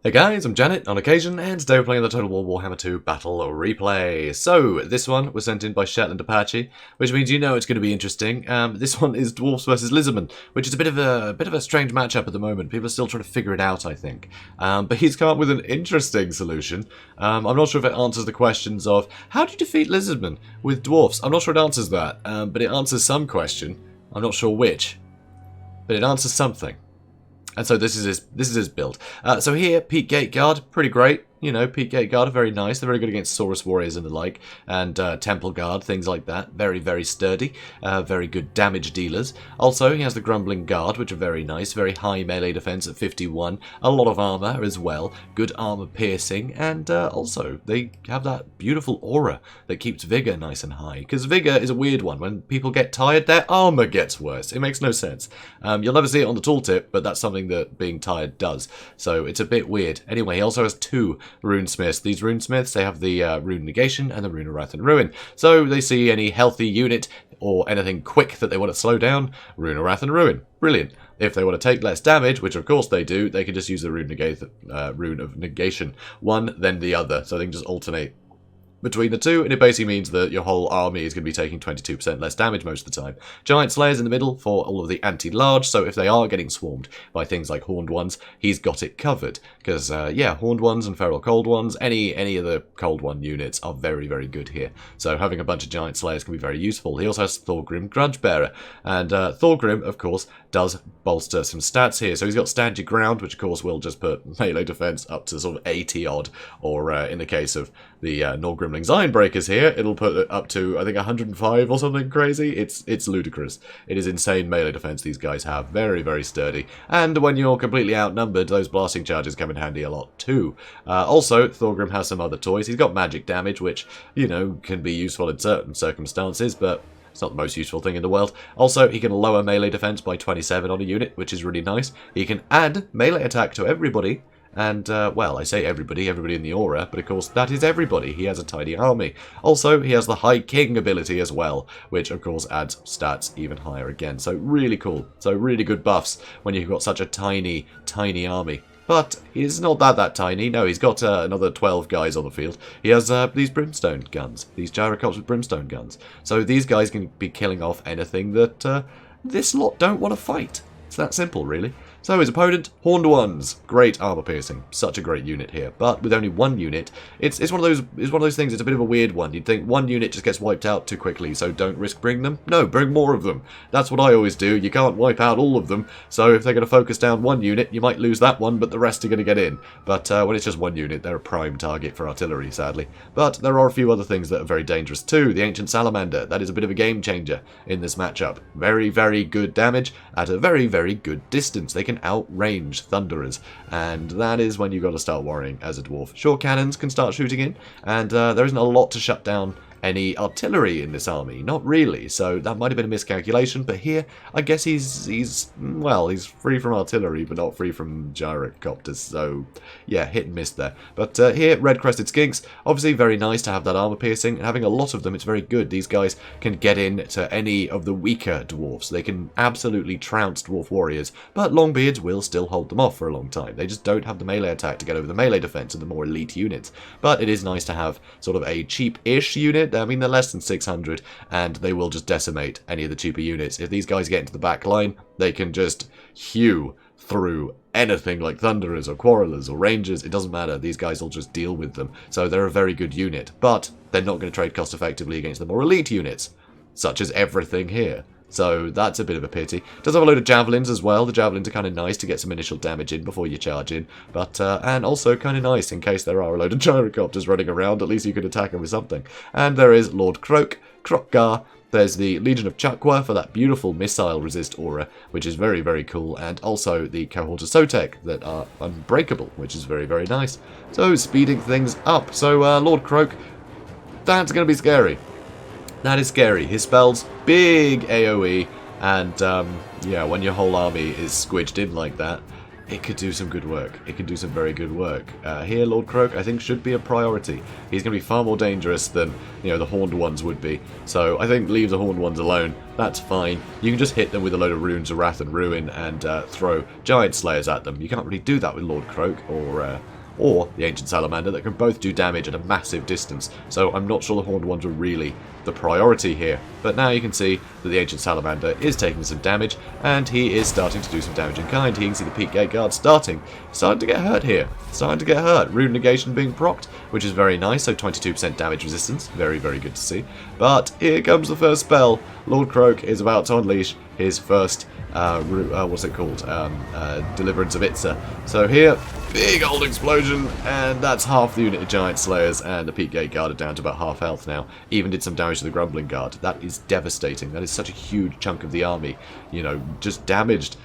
Hey guys, I'm JanetOnOccasion, and today we're playing the Total War Warhammer II Battle Replay. So, this one was sent in by Shetland Apache, which means you know it's going to be interesting. This one is Dwarfs versus Lizardmen, which is a bit of a strange matchup at the moment. People are still trying to figure it out, I think. But he's come up with an interesting solution. I'm not sure if it answers the questions of, how do you defeat Lizardmen with Dwarfs? I'm not sure it answers that, but it answers some question. I'm not sure which, but it answers something. And so this is his build. So here, Peak Gate Guard, pretty great. You know, Peak Gate Guard are very nice. They're very good against Saurus Warriors and the like. And Temple Guard, things like that. Very, very sturdy. Very good damage dealers. Also, he has the Grumbling Guard, which are very nice. Very high melee defense at 51. A lot of armor as well. Good armor piercing. And also, they have that beautiful aura that keeps vigor nice and high. Because vigor is a weird one. When people get tired, their armor gets worse. It makes no sense. You'll never see it on the tooltip, but that's something that being tired does. So it's a bit weird. Anyway, he also has 2 runesmiths. These runesmiths, they have the rune negation and the rune of wrath and ruin. So they see any healthy unit or anything quick that they want to slow down, rune of wrath and ruin. Brilliant. If they want to take less damage, which of course they do, they can just use the rune of negation, one then the other. So they can just alternate between the two, and it basically means that your whole army is going to be taking 22% less damage most of the time. Giant Slayers in the middle for all of the anti-large, so if they are getting swarmed by things like Horned Ones, he's got it covered. Because, yeah, Horned Ones and Feral Cold Ones, any of the Cold One units are very, very good here. So having a bunch of Giant Slayers can be very useful. He also has Thorgrim Grudgebearer, and Thorgrim, of course, does bolster some stats here. So he's got Stand Your Ground, which of course will just put melee defense up to sort of 80 odd, or in the case of the Norgrimling's Ironbreakers here, it'll put it up to, I think, 105 or something crazy. It's ludicrous. It is insane melee defense these guys have. Very, very sturdy. And when you're completely outnumbered, those blasting charges come in handy a lot too. Also, Thorgrim has some other toys. He's got magic damage, which, you know, can be useful in certain circumstances, but it's not the most useful thing in the world. Also, he can lower melee defense by 27 on a unit, which is really nice. He can add melee attack to everybody. And, well, I say everybody in the aura, but of course that is everybody. He has a tiny army. Also, he has the High King ability as well, which of course adds stats even higher again. So really cool. So really good buffs when you've got such a tiny, tiny army. But he's not that tiny. No, he's got another 12 guys on the field. He has these brimstone guns, these gyrocops with brimstone guns. So these guys can be killing off anything that this lot don't want to fight. It's that simple, really. So his opponent, Horned Ones, great armor piercing, such a great unit here. But with only one unit, it's one of those things. It's a bit of a weird one. You'd think one unit just gets wiped out too quickly, so don't risk bringing them. No, bring more of them. That's what I always do. You can't wipe out all of them. So if they're going to focus down one unit, you might lose that one, but the rest are going to get in. But when it's just one unit, they're a prime target for artillery, sadly. But there are a few other things that are very dangerous too. The Ancient Salamander, that is a bit of a game changer in this matchup. Very, very good damage at a very, very good distance. They can outrange Thunderers, and that is when you've got to start worrying as a dwarf. Sure, cannons can start shooting in, and there isn't a lot to shut down any artillery in this army, not really, so that might have been a miscalculation, but here, I guess he's free from artillery, but not free from gyrocopters, so yeah, hit and miss there. But here, Red-Crested Skinks, obviously very nice to have that armor piercing, and having a lot of them, it's very good. These guys can get in to any of the weaker dwarfs. They can absolutely trounce dwarf warriors, but Longbeards will still hold them off for a long time. They just don't have the melee attack to get over the melee defense of the more elite units, but it is nice to have sort of a cheap-ish unit. I mean, they're less than 600, and they will just decimate any of the cheaper units. If these guys get into the back line, they can just hew through anything like Thunderers or Quarrelers or Rangers. It doesn't matter. These guys will just deal with them. So they're a very good unit, but they're not going to trade cost effectively against the more elite units, such as everything here. So that's a bit of a pity. Does have a load of javelins as well. The javelins are kind of nice to get some initial damage in before you charge in. But, and also kind of nice in case there are a load of gyrocopters running around. At least you can attack them with something. And there is Lord Croak, Krokgar. There's the Legion of Chukwa for that beautiful missile resist aura, which is very, very cool. And also the Cohort of Sotek that are unbreakable, which is very, very nice. So speeding things up. So Lord Croak, that's going to be scary. That is scary. His spells, big AoE, and yeah, when your whole army is squidged in like that, it could do some good work. It could do some very good work. Here, Lord Croak, I think, should be a priority. He's going to be far more dangerous than, you know, the Horned ones would be. So I think leave the Horned ones alone. That's fine. You can just hit them with a load of runes of Wrath and Ruin and throw Giant Slayers at them. You can't really do that with Lord Croak or the Ancient Salamander that can both do damage at a massive distance. So I'm not sure the Horned ones were really the priority here. But now you can see that the Ancient Salamander is taking some damage, and he is starting to do some damage in kind. He can see the Peak Gate Guard starting to get hurt here. Starting to get hurt. Rune Negation being procced, which is very nice, so 22% damage resistance. Very, very good to see. But here comes the first spell. Lord Croak is about to unleash his first what's it called? Deliverance of Itza. So here, big old explosion, and that's half the unit of Giant Slayers, and the Peak Gate Guard are down to about half health now. Even did some damage to the Grumbling Guard. That is devastating. That is such a huge chunk of the army, you know, just damaged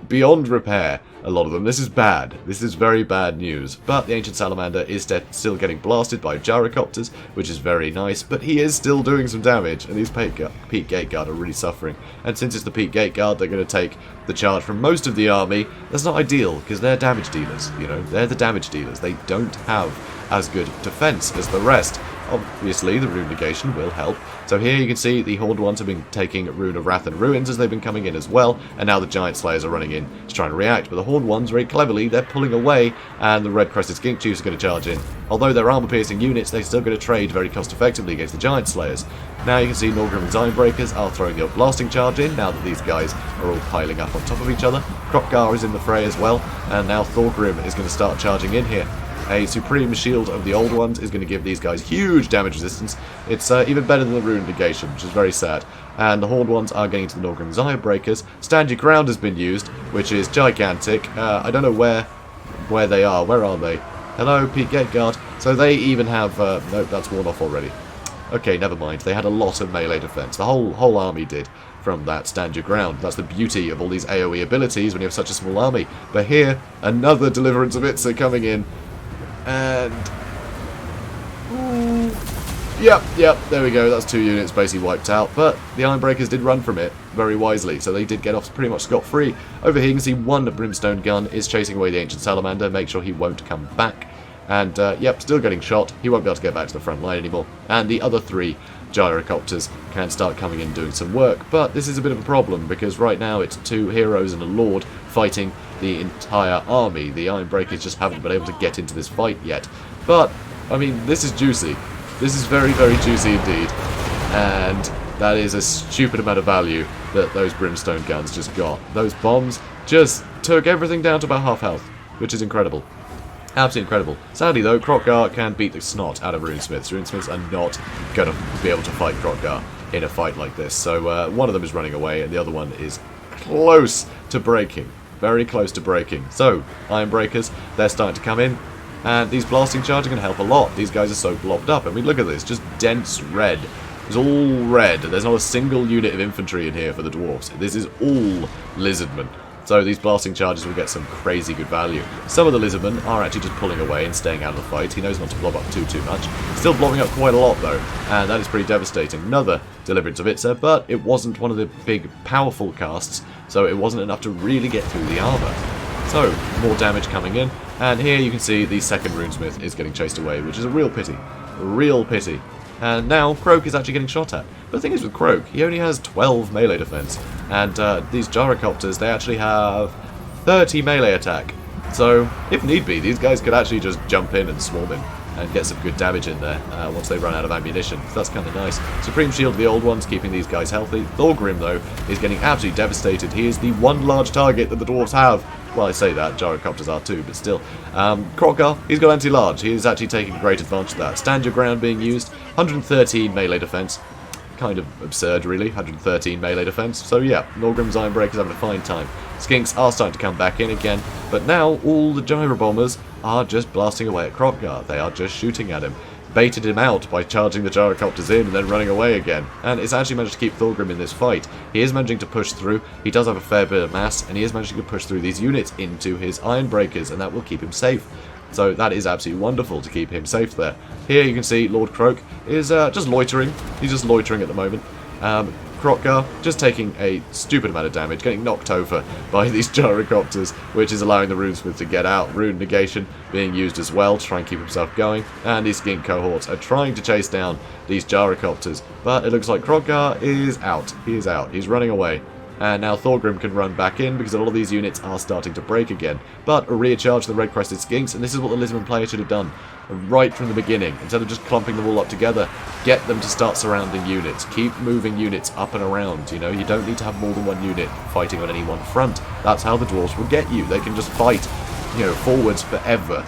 beyond repair, a lot of them. This is bad. This is very bad news. But the Ancient Salamander is still getting blasted by gyrocopters, which is very nice, but he is still doing some damage, and these Peak Gate Guard are really suffering. And since it's the Peak Gate Guard, they're going to take the charge from most of the army. That's not ideal, because they're damage dealers, you know. They're the damage dealers. They don't have as good defense as the rest. Obviously, the Rune Negation will help. So here you can see the Horned ones have been taking Rune of Wrath and Ruins as they've been coming in as well, and now the Giant Slayers are running in to try and react. But the Horned ones, very cleverly, they're pulling away, and the Red-Crested Skink Chiefs are going to charge in. Although they're armor-piercing units, they're still going to trade very cost-effectively against the Giant Slayers. Now you can see Norgrim's Ironbreakers are throwing the Blasting Charge in, now that these guys are all piling up on top of each other. Kroq-Gar is in the fray as well, and now Thorgrim is going to start charging in here. A Supreme Shield of the Old Ones is going to give these guys huge damage resistance. It's even better than the Rune Negation, which is very sad. And the Horned ones are getting to the Norgrim Ironbreakers. Stand Your Ground has been used, which is gigantic. I don't know where they are. Where are they? Hello, Peak Gate Guard. So they even have... nope, that's worn off already. Okay, never mind. They had a lot of melee defense. The whole army did from that Stand Your Ground. That's the beauty of all these AoE abilities when you have such a small army. But here, another Deliverance of Itza coming in. And yep, there we go. That's 2 units basically wiped out. But the Ironbreakers did run from it very wisely, so they did get off pretty much scot-free. Over here you can see one Brimstone gun is chasing away the Ancient Salamander. Make sure he won't come back. And yep, still getting shot. He won't be able to get back to the front line anymore. And the other 3 gyrocopters can start coming in and doing some work. But this is a bit of a problem, because right now it's 2 heroes and a lord fighting the entire army. The Ironbreakers just haven't been able to get into this fight yet. But, I mean, this is juicy. This is very, very juicy indeed. And that is a stupid amount of value that those Brimstone guns just got. Those bombs just took everything down to about half health, which is incredible. Absolutely incredible. Sadly though, Kroq-Gar can beat the snot out of Runesmiths. Runesmiths are not going to be able to fight Kroq-Gar in a fight like this. So one of them is running away and the other one is close to breaking. Very close to breaking. So, Ironbreakers, they're starting to come in. And these blasting charges are going to help a lot. These guys are so blobbed up. I mean, look at this. Just dense red. It's all red. There's not a single unit of infantry in here for the Dwarfs. This is all Lizardmen. So these blasting charges will get some crazy good value. Some of the Lizardmen are actually just pulling away and staying out of the fight. He knows not to blob up too much. Still blobbing up quite a lot though, and that is pretty devastating. Another Deliverance of Itza, but it wasn't one of the big powerful casts, so it wasn't enough to really get through the armor. So, more damage coming in, and here you can see the second Runesmith is getting chased away, which is a real pity. A real pity. And now Croak is actually getting shot at. But the thing is with Croak, he only has 12 melee defense. And these gyrocopters, they actually have 30 melee attack. So, if need be, these guys could actually just jump in and swarm him and get some good damage in there once they run out of ammunition. So that's kind of nice. Supreme Shield of the Old Ones, keeping these guys healthy. Thorgrim, though, is getting absolutely devastated. He is the one large target that the Dwarfs have. Well, I say that, gyrocopters are too, but still. Kroq-Gar, he's got anti-large. He is actually taking great advantage of that. Stand Your Ground being used. 113 melee defense. Kind of absurd, really. 113 melee defense. So yeah, Norgrim's Ironbreakers having a fine time. Skinks are starting to come back in again, but now all the gyro bombers are just blasting away at Kroq-Gar. They are just shooting at him. Baited him out by charging the gyrocopters in and then running away again. And it's actually managed to keep Thorgrim in this fight. He is managing to push through. He does have a fair bit of mass, and he is managing to push through these units into his Ironbreakers, and that will keep him safe. So that is absolutely wonderful to keep him safe there. Here you can see Lord Croak is just loitering. He's just loitering at the moment. Krotgar just taking a stupid amount of damage, getting knocked over by these gyrocopters, which is allowing the runesmith to get out. Rune negation being used as well to try and keep himself going, and these skink cohorts are trying to chase down these gyrocopters, but it looks like Krotgar is out. He is out. He's running away. And now Thorgrim can run back in because a lot of these units are starting to break again. But a rear charge to the red-crested skinks, and this is what the Lizardmen player should have done right from the beginning. Instead of just clumping them all up together, get them to start surrounding units. Keep moving units up and around, you know. You don't need to have more than one unit fighting on any one front. That's how the dwarves will get you. They can just fight, you know, forwards forever.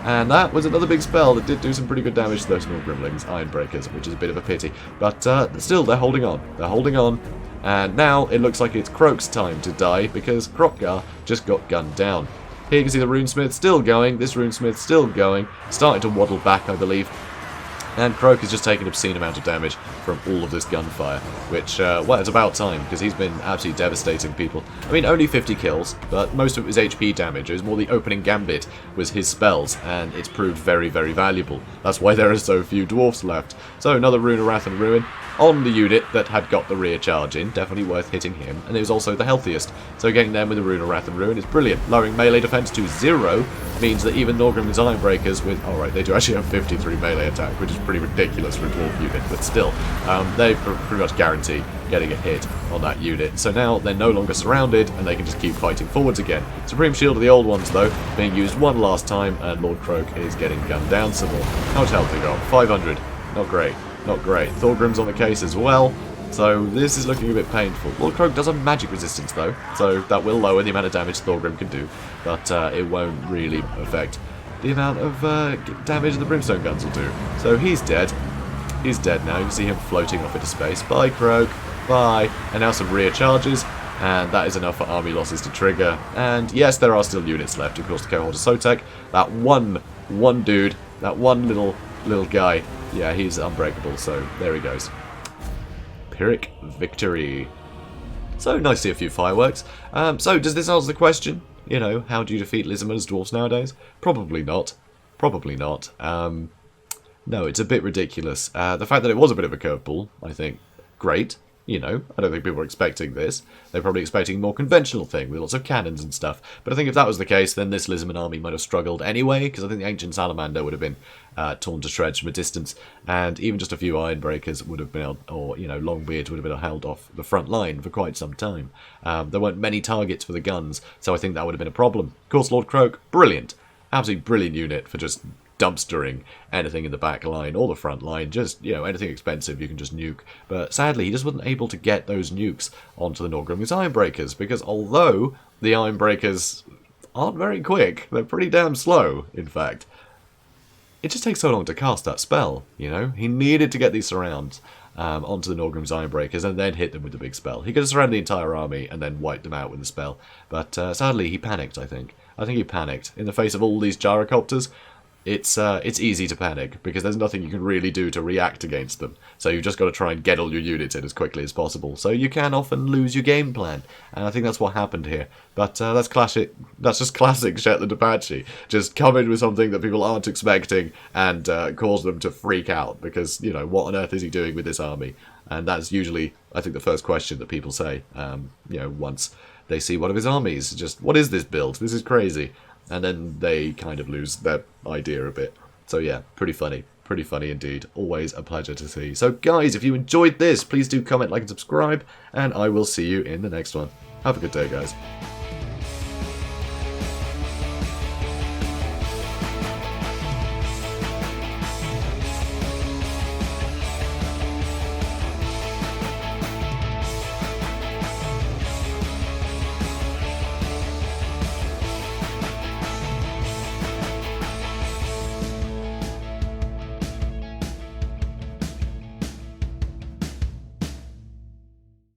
And that was another big spell that did do some pretty good damage to those small Grimlings, Ironbreakers, which is a bit of a pity. But still, they're holding on. They're holding on. And now it looks like it's Croak's time to die because Krotgar just got gunned down. Here you can see the runesmith still going. This runesmith still going. Starting to waddle back, I believe. And Croak is just taking an obscene amount of damage from all of this gunfire, which, well, it's about time, because he's been absolutely devastating people. I mean, only 50 kills, but most of it was HP damage. It was more the opening gambit was his spells, and it's proved very, very valuable. That's why there are so few dwarfs left. So another Rune of Wrath and Ruin on the unit that had got the rear charge in. Definitely worth hitting him, and it was also the healthiest. So getting them with the Rune of Wrath and Ruin is brilliant. Lowering melee defense to 0 means that even Norgrim's Ironbreakers with... Alright, they do actually have 53 melee attack, which is pretty ridiculous for a dwarf unit, but still, they pretty much guarantee getting a hit on that unit. So now they're no longer surrounded, and they can just keep fighting forwards again. Supreme Shield of the old ones, though, being used one last time, and Lord Croak is getting gunned down some more. How much health they got? 500. Not great. Not great. Thorgrim's on the case as well, so this is looking a bit painful. Lord Croak does have magic resistance, though, so that will lower the amount of damage Thorgrim can do, but it won't really affect the amount of damage the Brimstone guns will do. So he's dead. He's dead now. You can see him floating off into space. Bye, Croak. Bye. And now some rear charges, and that is enough for army losses to trigger. And yes, there are still units left. Of course, the cohort of Sotek. That one dude, that one little guy. Yeah, he's unbreakable, so there he goes. Pyrrhic victory. So, nice to see a few fireworks. So, does this answer the question? You know, how do you defeat Lizardmen as dwarfs nowadays? Probably not. Probably not. No, it's a bit ridiculous. The fact that it was a bit of a curveball, I think, great. You know, I don't think people were expecting this. They're probably expecting a more conventional thing with lots of cannons and stuff. But I think if that was the case, then this Lizardman army might have struggled anyway, because I think the ancient salamander would have been torn to shreds from a distance, and even just a few ironbreakers would have been, or, you know, Longbeard would have been held off the front line for quite some time. There weren't many targets for the guns, so I think that would have been a problem. Of course, Lord Croak, brilliant. Absolutely brilliant unit for just dumpstering anything in the back line or the front line, just, you know, anything expensive you can just nuke. But sadly, he just wasn't able to get those nukes onto the Norgrim's Ironbreakers, because although the Ironbreakers aren't very quick, they're pretty damn slow, in fact. It just takes so long to cast that spell, you know? He needed to get these surrounds onto the Norgrim's Ironbreakers and then hit them with the big spell. He could have surrounded the entire army and then wiped them out with the spell, but sadly he panicked, I think. I think he panicked. In the face of all these gyrocopters, it's easy to panic, because there's nothing you can really do to react against them. So you've just got to try and get all your units in as quickly as possible. So you can often lose your game plan, and I think that's what happened here. But that's classic. That's just classic Shetland Apache. Just come in with something that people aren't expecting and cause them to freak out, because, you know, what on earth is he doing with this army? And that's usually, I think, the first question that people say, you know, once they see one of his armies. Just, what is this build? This is crazy. And then they kind of lose their idea a bit. So yeah, pretty funny. Pretty funny indeed. Always a pleasure to see. So guys, if you enjoyed this, please do comment, like, and subscribe, and I will see you in the next one. Have a good day, guys.